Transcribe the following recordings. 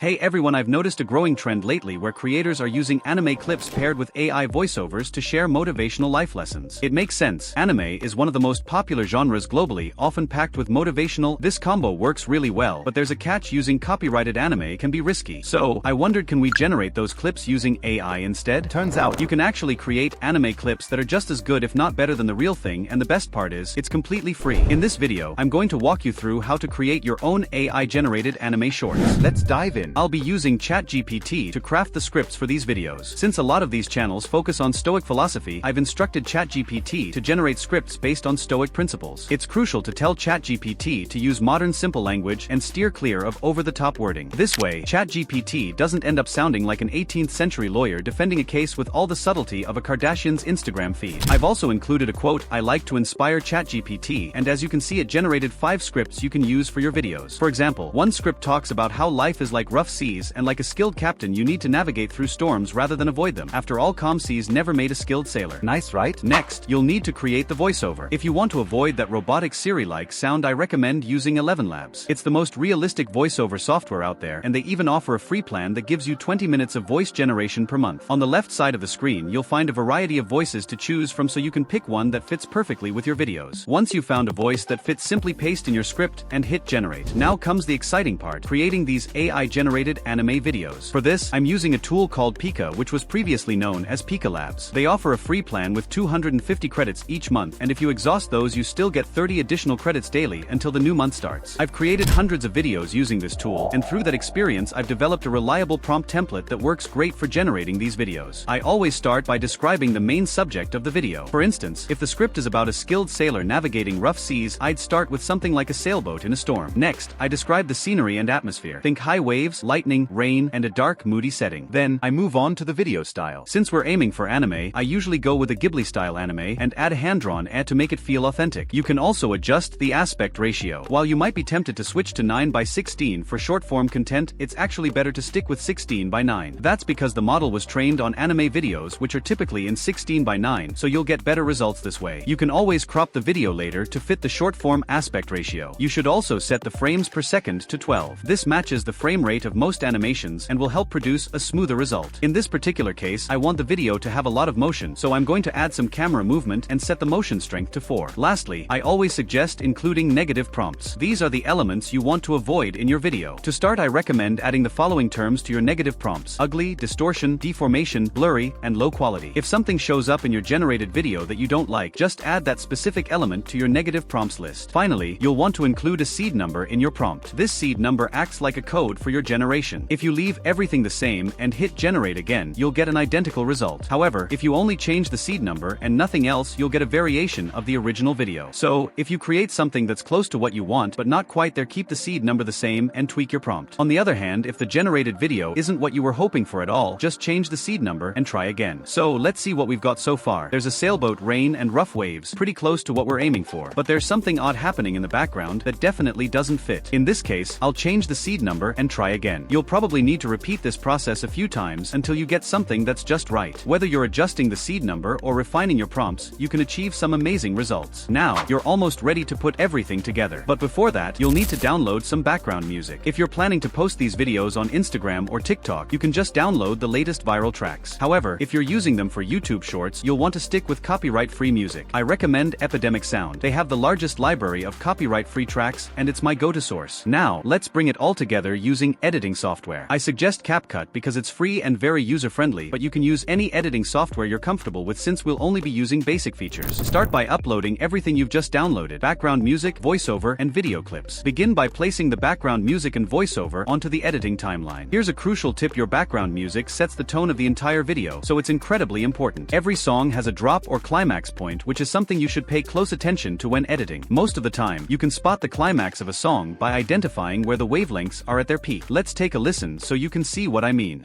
Hey everyone, I've noticed a growing trend lately where creators are using anime clips paired with AI voiceovers to share motivational life lessons. It makes sense. Anime is one of the most popular genres globally, often packed with motivational. This combo works really well, but there's a catch: using copyrighted anime can be risky. So, I wondered, can we generate those clips using AI instead? Turns out, you can actually create anime clips that are just as good if not better than the real thing, and the best part is, it's completely free. In this video, I'm going to walk you through how to create your own AI-generated anime shorts. Let's dive in. I'll be using ChatGPT to craft the scripts for these videos. Since a lot of these channels focus on Stoic philosophy, I've instructed ChatGPT to generate scripts based on Stoic principles. It's crucial to tell ChatGPT to use modern simple language and steer clear of over-the-top wording. This way, ChatGPT doesn't end up sounding like an 18th century lawyer defending a case with all the subtlety of a Kardashian's Instagram feed. I've also included a quote I like to inspire ChatGPT, and as you can see, it generated 5 scripts you can use for your videos. For example, one script talks about how life is like rough seas, and like a skilled captain you need to navigate through storms rather than avoid them. After all, calm seas never made a skilled sailor. Nice, right? Next, you'll need to create the voiceover. If you want to avoid that robotic Siri-like sound, I recommend using 11 Labs. It's the most realistic voiceover software out there, and they even offer a free plan that gives you 20 minutes of voice generation per month. On the left side of the screen, you'll find a variety of voices to choose from, so you can pick one that fits perfectly with your videos. Once you've found a voice that fits, simply paste in your script and hit generate. Now comes the exciting part: creating these AI-generated anime videos. For this, I'm using a tool called Pika, which was previously known as Pika Labs. They offer a free plan with 250 credits each month, and if you exhaust those, you still get 30 additional credits daily until the new month starts. I've created hundreds of videos using this tool, and through that experience, I've developed a reliable prompt template that works great for generating these videos. I always start by describing the main subject of the video. For instance, if the script is about a skilled sailor navigating rough seas, I'd start with something like a sailboat in a storm. Next, I describe the scenery and atmosphere. Think high waves, lightning, rain, and a dark, moody setting. Then, I move on to the video style. Since we're aiming for anime, I usually go with a Ghibli-style anime and add a hand-drawn ad to make it feel authentic. You can also adjust the aspect ratio. While you might be tempted to switch to 9:16 for short-form content, it's actually better to stick with 16:9. That's because the model was trained on anime videos, which are typically in 16:9, so you'll get better results this way. You can always crop the video later to fit the short-form aspect ratio. You should also set the frames per second to 12. This matches the frame rate of most animations and will help produce a smoother result. In this particular case, I want the video to have a lot of motion, so I'm going to add some camera movement and set the motion strength to 4. Lastly, I always suggest including negative prompts. These are the elements you want to avoid in your video. To start, I recommend adding the following terms to your negative prompts: ugly, distortion, deformation, blurry, and low quality. If something shows up in your generated video that you don't like, just add that specific element to your negative prompts list. Finally, you'll want to include a seed number in your prompt. This seed number acts like a code for your generation. If you leave everything the same and hit generate again, you'll get an identical result. However, if you only change the seed number and nothing else, you'll get a variation of the original video. So, if you create something that's close to what you want but not quite there, keep the seed number the same and tweak your prompt. On the other hand, if the generated video isn't what you were hoping for at all, just change the seed number and try again. So, let's see what we've got so far. There's a sailboat, rain, and rough waves, pretty close to what we're aiming for. But there's something odd happening in the background that definitely doesn't fit. In this case, I'll change the seed number and try again. You'll probably need to repeat this process a few times until you get something that's just right. Whether you're adjusting the seed number or refining your prompts, you can achieve some amazing results. Now, you're almost ready to put everything together. But before that, you'll need to download some background music. If you're planning to post these videos on Instagram or TikTok, you can just download the latest viral tracks. However, if you're using them for YouTube Shorts, you'll want to stick with copyright-free music. I recommend Epidemic Sound. They have the largest library of copyright-free tracks, and it's my go-to source. Now, let's bring it all together using editing software. I suggest CapCut because it's free and very user-friendly, but you can use any editing software you're comfortable with since we'll only be using basic features. Start by uploading everything you've just downloaded: background music, voiceover, and video clips. Begin by placing the background music and voiceover onto the editing timeline. Here's a crucial tip: your background music sets the tone of the entire video, so it's incredibly important. Every song has a drop or climax point, which is something you should pay close attention to when editing. Most of the time, you can spot the climax of a song by identifying where the wavelengths are at their peak. Let's take a listen so you can see what I mean.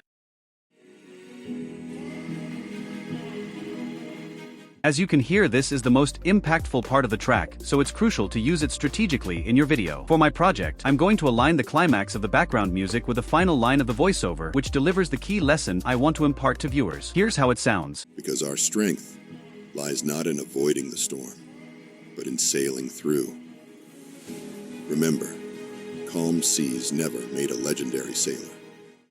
As you can hear, this is the most impactful part of the track, so it's crucial to use it strategically in your video. For my project, I'm going to align the climax of the background music with the final line of the voiceover, which delivers the key lesson I want to impart to viewers. Here's how it sounds. Because our strength lies not in avoiding the storm, but in sailing through. Remember, calm seas never made a legendary sailor.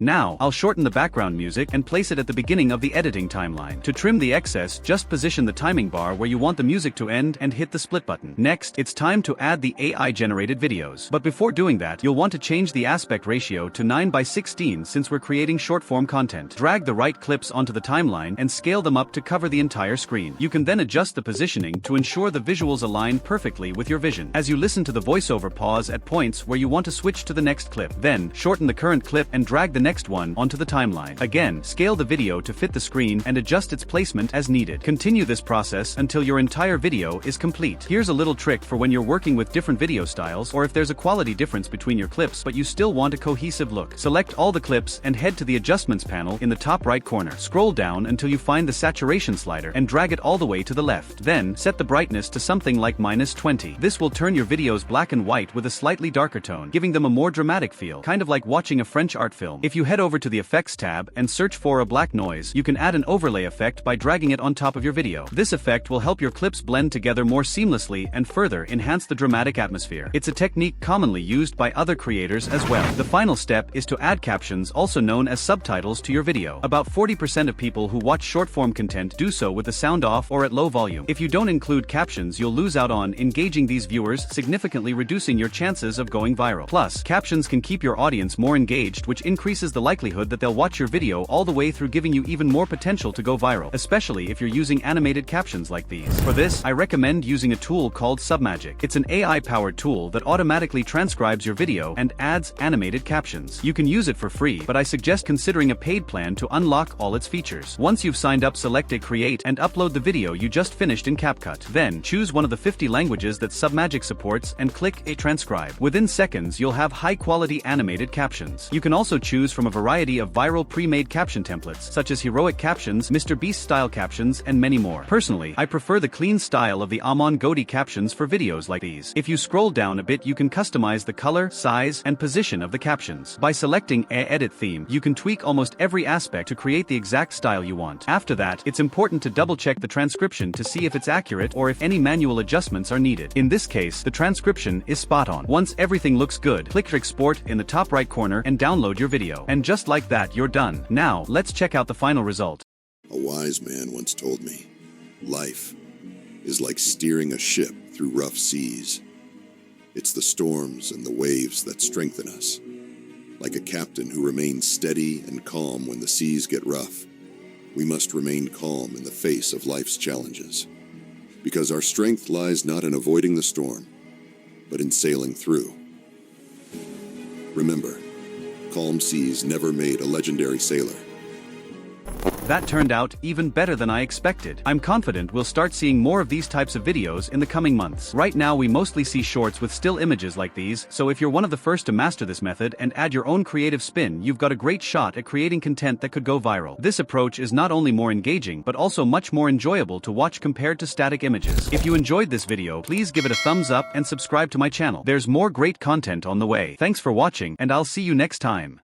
Now, I'll shorten the background music and place it at the beginning of the editing timeline. To trim the excess, just position the timing bar where you want the music to end and hit the split button. Next, it's time to add the AI-generated videos. But before doing that, you'll want to change the aspect ratio to 9:16 since we're creating short-form content. Drag the right clips onto the timeline and scale them up to cover the entire screen. You can then adjust the positioning to ensure the visuals align perfectly with your vision. As you listen to the voiceover, pause at points where you want to switch to the next clip. Then, shorten the current clip and drag the next one onto the timeline. Again, scale the video to fit the screen and adjust its placement as needed. Continue this process until your entire video is complete. Here's a little trick for when you're working with different video styles or if there's a quality difference between your clips but you still want a cohesive look. Select all the clips and head to the adjustments panel in the top right corner. Scroll down until you find the saturation slider and drag it all the way to the left. Then, set the brightness to something like -20. This will turn your videos black and white with a slightly darker tone, giving them a more dramatic feel, kind of like watching a French art film. If you head over to the Effects tab and search for a black noise, you can add an overlay effect by dragging it on top of your video. This effect will help your clips blend together more seamlessly and further enhance the dramatic atmosphere. It's a technique commonly used by other creators as well. The final step is to add captions, also known as subtitles, to your video. About 40% of people who watch short-form content do so with the sound off or at low volume. If you don't include captions, you'll lose out on engaging these viewers, significantly reducing your chances of going viral. Plus, captions can keep your audience more engaged, which increases the likelihood that they'll watch your video all the way through, giving you even more potential to go viral, especially if you're using animated captions like these. For this, I recommend using a tool called Submagic. It's an AI-powered tool that automatically transcribes your video and adds animated captions. You can use it for free, but I suggest considering a paid plan to unlock all its features. Once you've signed up, select a create and upload the video you just finished in CapCut. Then, choose one of the 50 languages that Submagic supports and click a transcribe. Within seconds, you'll have high-quality animated captions. You can also choose from a variety of viral pre-made caption templates, such as heroic captions, Mr. Beast-style captions, and many more. Personally, I prefer the clean style of the Amon Godi captions for videos like these. If you scroll down a bit, you can customize the color, size, and position of the captions. By selecting a edit theme, you can tweak almost every aspect to create the exact style you want. After that, it's important to double-check the transcription to see if it's accurate or if any manual adjustments are needed. In this case, the transcription is spot on. Once everything looks good, click export in the top right corner and download your video. And just like that, you're done. Now, let's check out the final result. A wise man once told me, life is like steering a ship through rough seas. It's the storms and the waves that strengthen us. Like a captain who remains steady and calm when the seas get rough, we must remain calm in the face of life's challenges. Because our strength lies not in avoiding the storm, but in sailing through. Remember, calm seas never made a legendary sailor. That turned out even better than I expected. I'm confident we'll start seeing more of these types of videos in the coming months. Right now we mostly see shorts with still images like these, so if you're one of the first to master this method and add your own creative spin, you've got a great shot at creating content that could go viral. This approach is not only more engaging, but also much more enjoyable to watch compared to static images. If you enjoyed this video, please give it a thumbs up and subscribe to my channel. There's more great content on the way. Thanks for watching, and I'll see you next time.